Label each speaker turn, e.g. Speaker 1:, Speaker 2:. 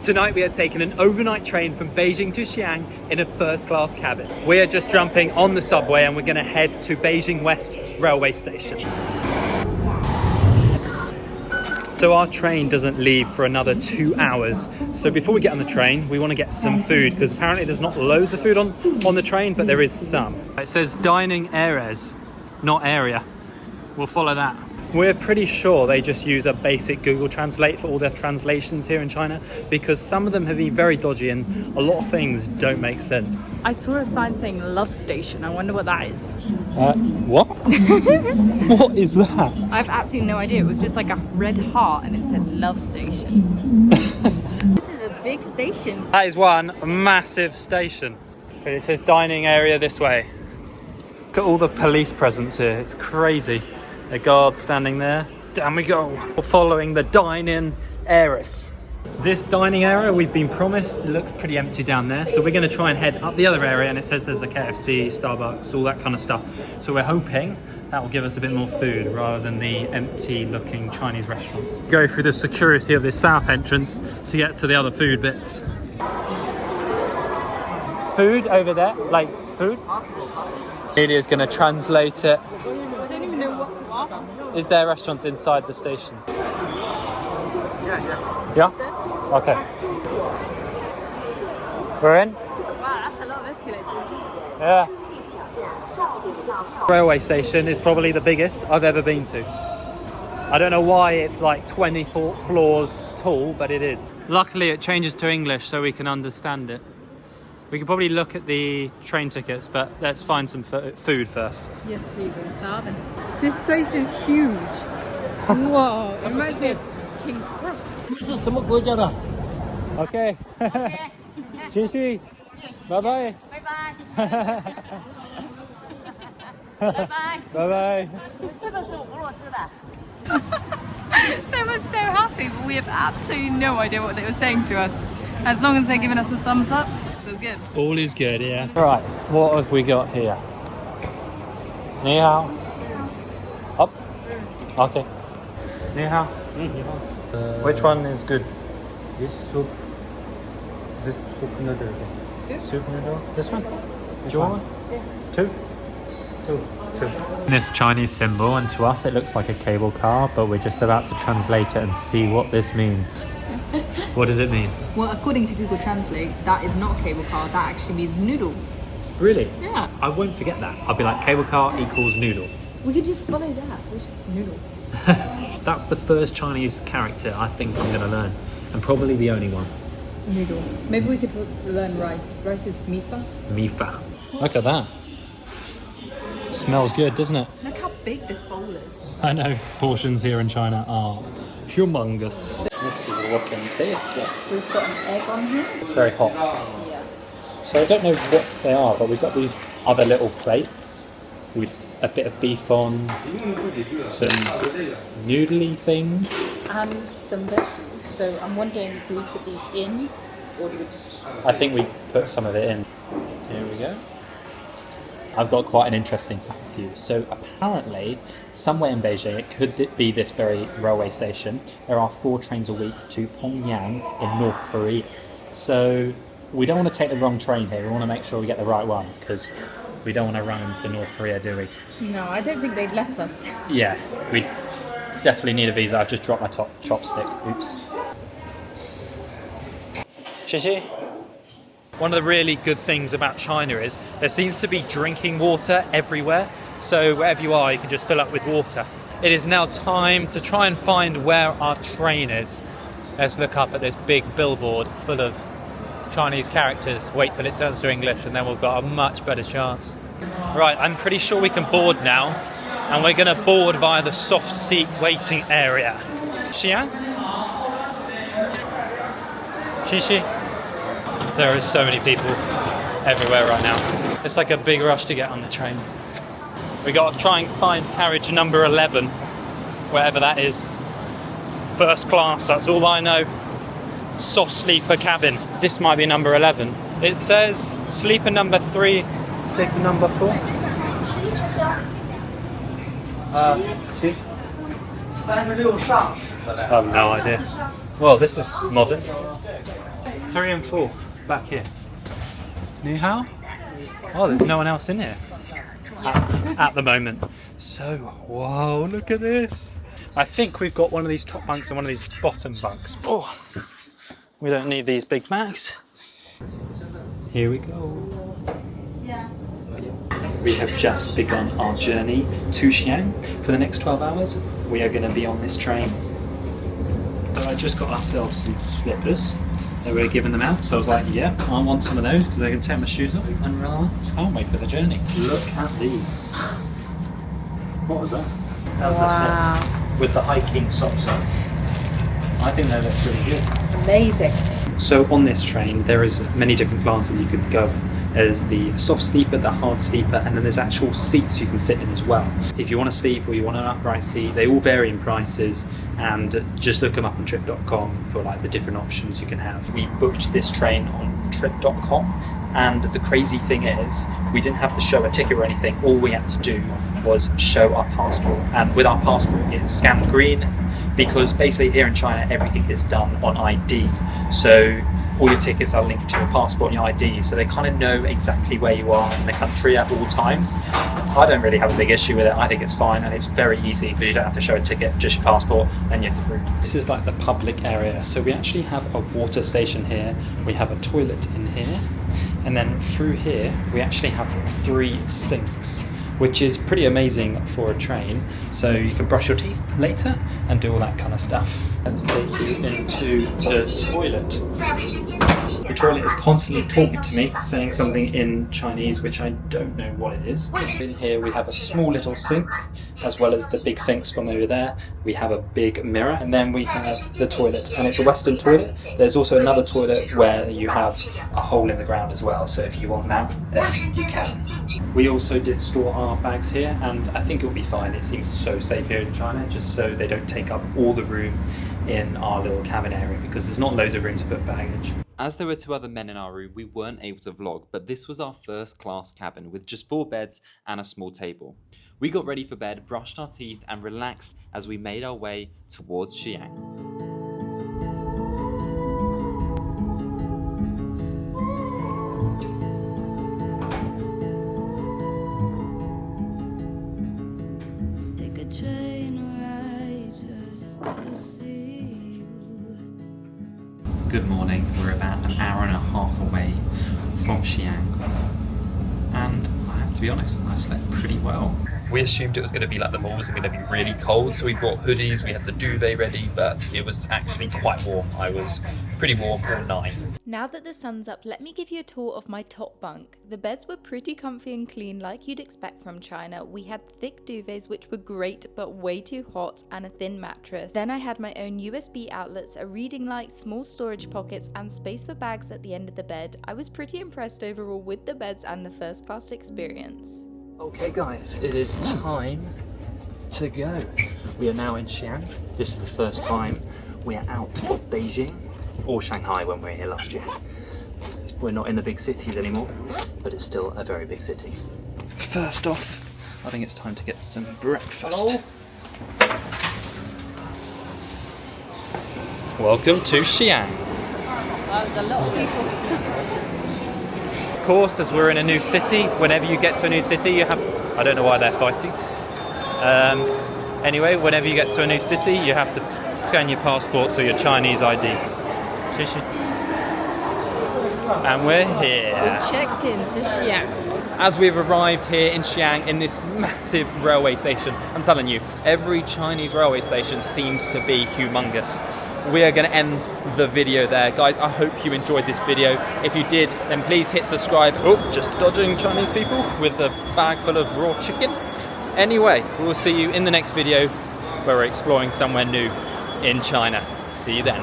Speaker 1: Tonight we are taking an overnight train from Beijing to Xi'an in a first-class cabin. We are just jumping on the subway and we're going to head to Beijing West railway station. So our train doesn't leave for another 2 hours. So before we get on the train, we want to get some food because apparently there's not loads of food on the train, but there is some. It says dining areas, not area. We'll follow that. We're pretty sure they just use a basic Google Translate for all their translations here in China because some of them have been very dodgy and a lot of things don't make sense.
Speaker 2: I saw a sign saying love station. I wonder what that is.
Speaker 1: What? What is that?
Speaker 2: I have absolutely no idea. It was just like a red heart and it said love station. This is a big station.
Speaker 1: That is one massive station. But it says dining area this way. Look at all the police presence here. It's crazy. A guard standing there. Down we go. We're following the dine-in areas. This dining area we've been promised looks pretty empty down there. So we're going to try and head up the other area and it says there's a KFC, Starbucks, all that kind of stuff. So we're hoping that will give us a bit more food rather than the empty looking Chinese restaurants. Go through the security of this south entrance to get to the other food bits. Food over there? Like food? Amelia's going to translate it. Is there restaurants inside the station? Yeah? Okay. We're in?
Speaker 2: Wow, that's a lot of escalators.
Speaker 1: Yeah. Railway station is probably the biggest I've ever been to. I don't know why it's like 24 floors tall, but it is. Luckily it changes to English so we can understand it. We could probably look at the train tickets, but let's find some food first.
Speaker 2: Yes, please, I'm starving. This place is huge. Whoa, it reminds me of King's Cross.
Speaker 1: Okay. Xi. Bye-bye.
Speaker 2: Bye-bye.
Speaker 1: Bye-bye.
Speaker 2: They were so happy, but we have absolutely no idea what they were saying to us. As long as they're giving us a thumbs up, so good.
Speaker 1: All is good, yeah. Right, what have we got here? Ni hao. Up. Okay. Ni hao. Which one is good?
Speaker 3: This soup.
Speaker 1: Is this
Speaker 3: Soup noodle.
Speaker 1: soup noodle? This one?
Speaker 3: Which
Speaker 1: Do you want
Speaker 3: one?
Speaker 1: one? Two? This Chinese symbol, and to us it looks like a cable car, but we're just about to translate it and see what this means. What does it mean?
Speaker 2: Well, according to Google Translate, that is not a cable car, that actually means noodle.
Speaker 1: Really?
Speaker 2: Yeah.
Speaker 1: I won't forget that. I'll be like, cable car equals noodle.
Speaker 2: We could just follow that, which noodle.
Speaker 1: That's the first Chinese character I think I'm going to learn, and probably the only one.
Speaker 2: Noodle. Maybe we could learn rice. Rice is mifa.
Speaker 1: Mifa. Look at that. Smells good, doesn't it?
Speaker 2: Look how big this bowl is.
Speaker 1: I know. Portions here in China are humongous. This is looking tasty.
Speaker 2: We've got an egg on here.
Speaker 1: It's very hot.
Speaker 2: Yeah.
Speaker 1: So I don't know what they are, but we've got these other little plates with a bit of beef on, some noodly things.
Speaker 2: And some vegetables. So I'm wondering, do we put these in, or do we just...
Speaker 1: I think we put some of it in. Here we go. I've got quite an interesting fact for you. So apparently, somewhere in Beijing, it could be this very railway station, there are 4 trains a week to Pyongyang in North Korea. So we don't want to take the wrong train here. We want to make sure we get the right one because we don't want to run into North Korea, do we?
Speaker 2: No, I don't think they'd let us.
Speaker 1: Yeah, we definitely need a visa. I've just dropped my chopstick. Oops. Shishi. One of the really good things about China is there seems to be drinking water everywhere. So wherever you are, you can just fill up with water. It is now time to try and find where our train is. Let's look up at this big billboard full of Chinese characters. Wait till it turns to English and then we've got a much better chance. Right, I'm pretty sure we can board now. And we're going to board via the soft seat waiting area. Xi'an? Shishi? There are so many people everywhere right now. It's like a big rush to get on the train. We got to try and find carriage number 11, wherever that is. First class, that's all I know. Soft sleeper cabin. This might be number 11. It says sleeper number 3, sleeper number 4. She? I have no idea. Well, this is modern. 3 and 4 back here. Ni hao? Oh, there's no one else in here at the moment. So, whoa, look at this. I think we've got one of these top bunks and one of these bottom bunks. Oh, we don't need these big bags. Here we go. We have just begun our journey to Xi'an. For the next 12 hours, we are going to be on this train. So I just got ourselves some slippers. They were giving them out, so I was like, yeah, I want some of those because I can take my shoes off and relax. Can't wait for the journey. Look at these. What was that? That was the fit with the hiking socks on. I think they look pretty good.
Speaker 2: Amazing.
Speaker 1: So on this train, there is many different classes you could go in. There's the soft sleeper, the hard sleeper, and then there's actual seats you can sit in as well. If you want to sleep or you want an upright seat, they all vary in prices, and just look them up on trip.com for like the different options you can have. We booked this train on trip.com, and the crazy thing is we didn't have to show a ticket or anything. All we had to do was show our passport, and with our passport it's scanned green, because basically here in China everything is done on ID. So all your tickets are linked to your passport and your ID, so they kind of know exactly where you are in the country at all times. I don't really have a big issue with it. I think it's fine, and it's very easy because you don't have to show a ticket, just your passport, and you're through. This is like the public area, so we actually have a water station here, we have a toilet in here, and then through here we actually have 3 sinks, which is pretty amazing for a train. So you can brush your teeth later and do all that kind of stuff. Let's take you into the toilet. The toilet is constantly talking to me, saying something in Chinese, which I don't know what it is. In here we have a small little sink, as well as the big sinks from over there. We have a big mirror, and then we have the toilet, and it's a Western toilet. There's also another toilet where you have a hole in the ground as well, so if you want that, then you can. We also did store our bags here, and I think it'll be fine. It seems so safe here in China, just so they don't take up all the room in our little cabin area, because there's not loads of room to put baggage.
Speaker 3: As there were 2 other men in our room, we weren't able to vlog, but this was our first class cabin with just 4 beds and a small table. We got ready for bed, brushed our teeth and relaxed as we made our way towards Xi'an.
Speaker 1: Good morning. We're about an hour and a half away from Xi'an, and I have to be honest, I slept pretty well. We assumed it was going to be like the malls are going to be really cold, so we brought hoodies, we had the duvet ready, but it was actually quite warm. I was pretty warm all night.
Speaker 4: Now that the sun's up, let me give you a tour of my top bunk. The beds were pretty comfy and clean like you'd expect from China. We had thick duvets which were great but way too hot, and a thin mattress. Then I had my own USB outlets, a reading light, small storage pockets and space for bags at the end of the bed. I was pretty impressed overall with the beds and the first class experience.
Speaker 1: Okay guys, it is time to go. We are now in Xi'an. This is the first time we are out of Beijing, or Shanghai when we were here last year. We're not in the big cities anymore, but it's still a very big city. First off, I think it's time to get some breakfast. Hello. Welcome to Xi'an.
Speaker 2: There's a lot of people.
Speaker 1: Of course, as we're in a new city, whenever you get to a new city, you have... I don't know why they're fighting. Anyway, whenever you get to a new city, you have to scan your passports or your Chinese ID. And we're here.
Speaker 4: We checked in to Xi'an.
Speaker 1: As we've arrived here in Xi'an in this massive railway station, I'm telling you, every Chinese railway station seems to be humongous. We are going to end the video there. Guys, I hope you enjoyed this video. If you did, then please hit subscribe. Oh, just dodging Chinese people with a bag full of raw chicken. Anyway, we'll see you in the next video where we're exploring somewhere new in China. See you then.